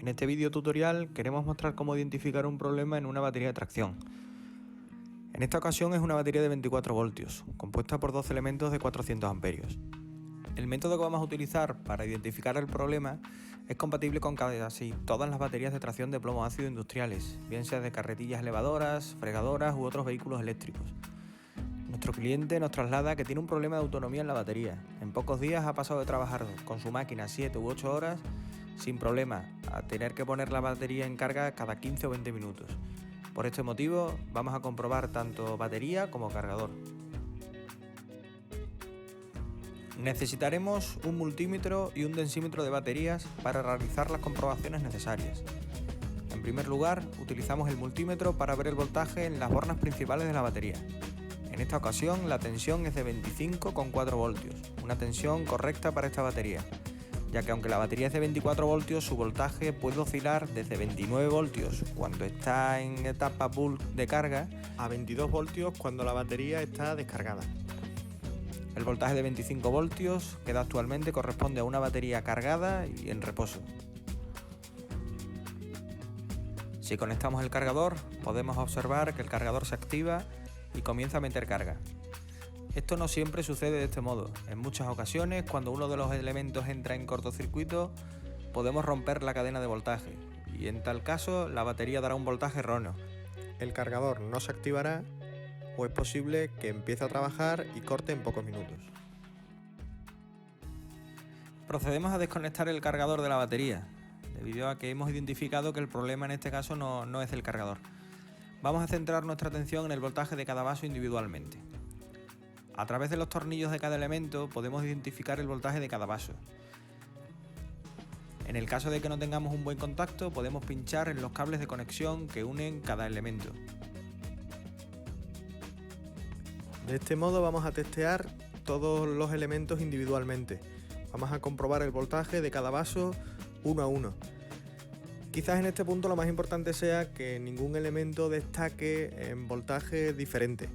En este vídeo tutorial queremos mostrar cómo identificar un problema en una batería de tracción. En esta ocasión es una batería de 24 voltios, compuesta por dos elementos de 400 amperios. El método que vamos a utilizar para identificar el problema es compatible con casi todas las baterías de tracción de plomo ácido industriales, bien sea de carretillas elevadoras, fregadoras u otros vehículos eléctricos. Nuestro cliente nos traslada que tiene un problema de autonomía en la batería. En pocos días ha pasado de trabajar con su máquina 7 u 8 horas sin problema a tener que poner la batería en carga cada 15 o 20 minutos. Por este motivo vamos a comprobar tanto batería como cargador. Necesitaremos un multímetro y un densímetro de baterías para realizar las comprobaciones necesarias. En primer lugar, utilizamos el multímetro para ver el voltaje en las bornas principales de la batería. En esta ocasión la tensión es de 25,4 voltios, una tensión correcta para esta batería, ya que aunque la batería es de 24 voltios, su voltaje puede oscilar desde 29 voltios cuando está en etapa bulk de carga a 22 voltios cuando la batería está descargada. El voltaje de 25 voltios que da actualmente corresponde a una batería cargada y en reposo. Si conectamos el cargador, podemos observar que el cargador se activa y comienza a meter carga. Esto no siempre sucede de este modo. En muchas ocasiones, cuando uno de los elementos entra en cortocircuito, podemos romper la cadena de voltaje y en tal caso la batería dará un voltaje erróneo. El cargador no se activará o es posible que empiece a trabajar y corte en pocos minutos. Procedemos a desconectar el cargador de la batería, debido a que hemos identificado que el problema en este caso no es el cargador. Vamos a centrar nuestra atención en el voltaje de cada vaso individualmente. A través de los tornillos de cada elemento podemos identificar el voltaje de cada vaso. En el caso de que no tengamos un buen contacto, podemos pinchar en los cables de conexión que unen cada elemento. De este modo vamos a testear todos los elementos individualmente. Vamos a comprobar el voltaje de cada vaso uno a uno. Quizás en este punto lo más importante sea que ningún elemento destaque en voltaje diferente.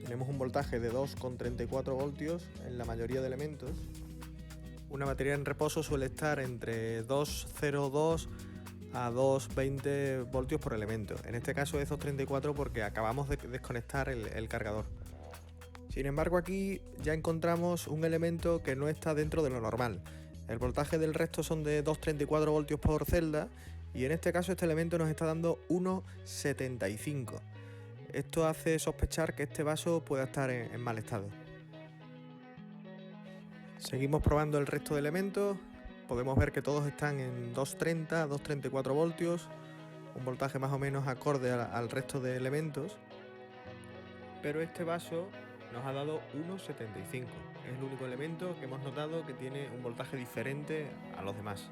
Tenemos un voltaje de 2,34 voltios en la mayoría de elementos. Una batería en reposo suele estar entre 2,02 a 2,20 voltios por elemento. En este caso es 2,34 porque acabamos de desconectar el cargador. Sin embargo, aquí ya encontramos un elemento que no está dentro de lo normal. El voltaje del resto son de 2,34 voltios por celda y en este caso este elemento nos está dando 1,75. Esto hace sospechar que este vaso pueda estar en mal estado. Seguimos probando el resto de elementos. Podemos ver que todos están en 2,30, 2,34 voltios, un voltaje más o menos acorde al resto de elementos. Pero este vaso nos ha dado 1,75. Es el único elemento que hemos notado que tiene un voltaje diferente a los demás.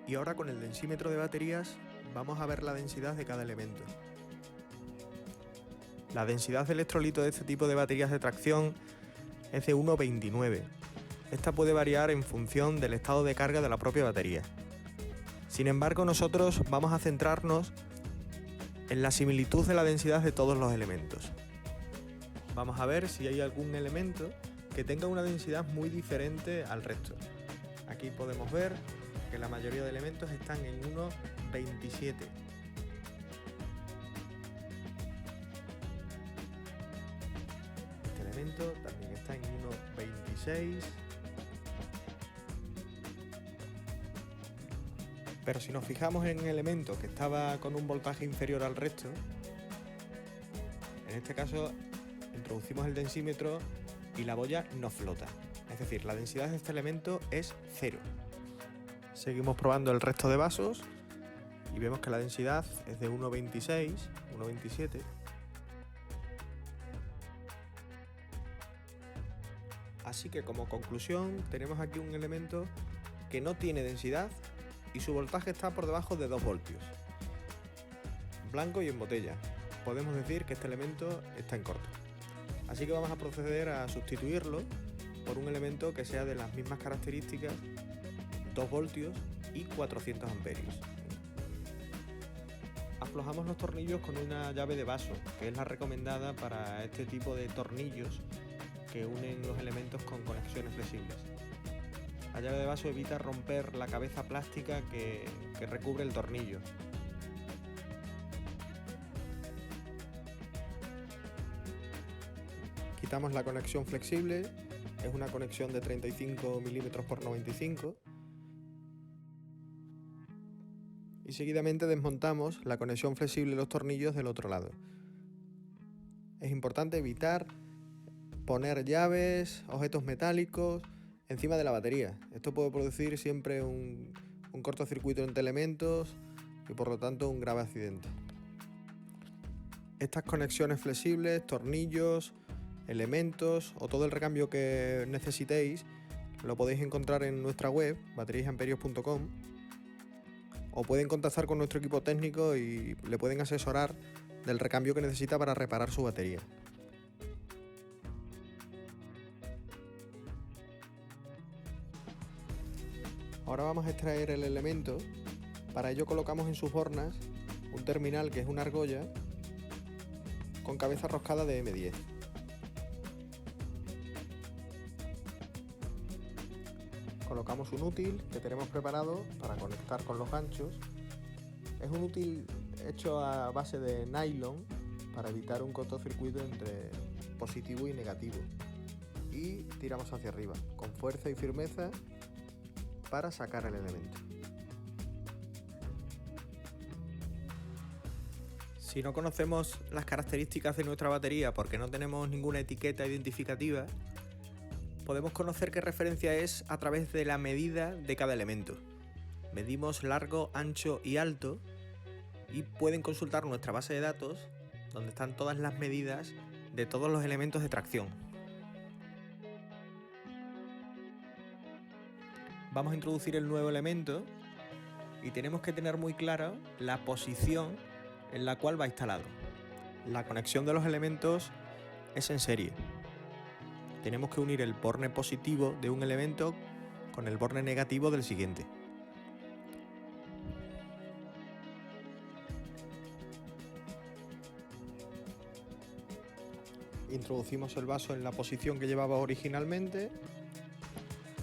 Y ahora con el densímetro de baterías vamos a ver la densidad de cada elemento. La densidad de electrolito de este tipo de baterías de tracción es de 1,29. Esta puede variar en función del estado de carga de la propia batería. Sin embargo, nosotros vamos a centrarnos en la similitud de la densidad de todos los elementos. Vamos a ver si hay algún elemento que tenga una densidad muy diferente al resto. Aquí podemos ver que la mayoría de elementos están en 1,27. Este elemento también está en 1,26. Pero si nos fijamos en el elemento que estaba con un voltaje inferior al resto, en este caso introducimos el densímetro y la boya no flota. Es decir, la densidad de este elemento es 0. Seguimos probando el resto de vasos y vemos que la densidad es de 1,26, 1,27. Así que como conclusión tenemos aquí un elemento que no tiene densidad y su voltaje está por debajo de 2 voltios. Blanco y en botella. Podemos decir que este elemento está en corto. Así que vamos a proceder a sustituirlo por un elemento que sea de las mismas características, 2 voltios y 400 amperios. Aflojamos los tornillos con una llave de vaso, que es la recomendada para este tipo de tornillos que unen los elementos con conexiones flexibles. La llave de vaso evita romper la cabeza plástica que recubre el tornillo. Quitamos la conexión flexible, es una conexión de 35 milímetros por 95. Y seguidamente desmontamos la conexión flexible y los tornillos del otro lado. Es importante evitar poner llaves, objetos metálicos encima de la batería. Esto puede producir siempre un cortocircuito entre elementos y por lo tanto un grave accidente. Estas conexiones flexibles, tornillos, elementos o todo el recambio que necesitéis lo podéis encontrar en nuestra web bateriasamperios.com, o pueden contactar con nuestro equipo técnico y le pueden asesorar del recambio que necesita para reparar su batería. Ahora vamos a extraer el elemento. Para ello colocamos en sus hornas un terminal que es una argolla con cabeza roscada de M10. Colocamos un útil que tenemos preparado para conectar con los ganchos. Es un útil hecho a base de nylon para evitar un cortocircuito entre positivo y negativo. Y tiramos hacia arriba con fuerza y firmeza para sacar el elemento. Si no conocemos las características de nuestra batería porque no tenemos ninguna etiqueta identificativa, podemos conocer qué referencia es a través de la medida de cada elemento. Medimos largo, ancho y alto y pueden consultar nuestra base de datos donde están todas las medidas de todos los elementos de tracción. Vamos a introducir el nuevo elemento y tenemos que tener muy clara la posición en la cual va instalado. La conexión de los elementos es en serie. Tenemos que unir el borne positivo de un elemento con el borne negativo del siguiente. Introducimos el vaso en la posición que llevaba originalmente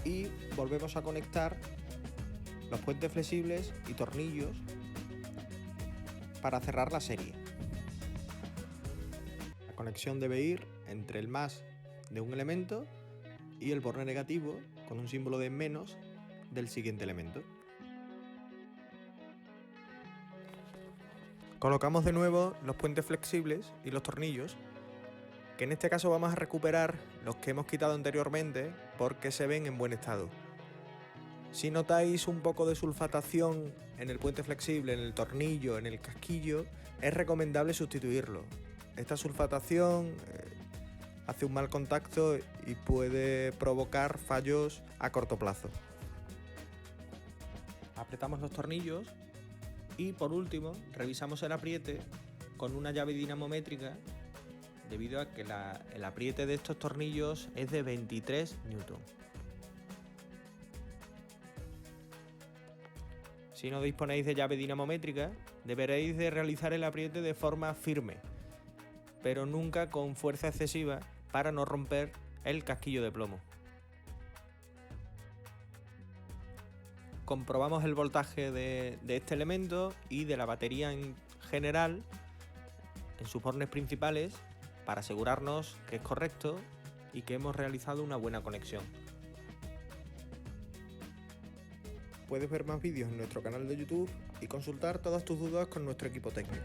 y volvemos a conectar los puentes flexibles y tornillos para cerrar la serie. La conexión debe ir entre el más de un elemento y el borne negativo con un símbolo de menos del siguiente elemento. Colocamos de nuevo los puentes flexibles y los tornillos, que en este caso vamos a recuperar los que hemos quitado anteriormente porque se ven en buen estado. Si notáis un poco de sulfatación en el puente flexible, en el tornillo, en el casquillo, es recomendable sustituirlo. Esta sulfatación hace un mal contacto y puede provocar fallos a corto plazo. Apretamos los tornillos y por último revisamos el apriete con una llave dinamométrica, debido a que el apriete de estos tornillos es de 23 Newton. Si no disponéis de llave dinamométrica, deberéis de realizar el apriete de forma firme, pero nunca con fuerza excesiva para no romper el casquillo de plomo. Comprobamos el voltaje de este elemento y de la batería en general en sus bornes principales para asegurarnos que es correcto y que hemos realizado una buena conexión. Puedes ver más vídeos en nuestro canal de YouTube y consultar todas tus dudas con nuestro equipo técnico.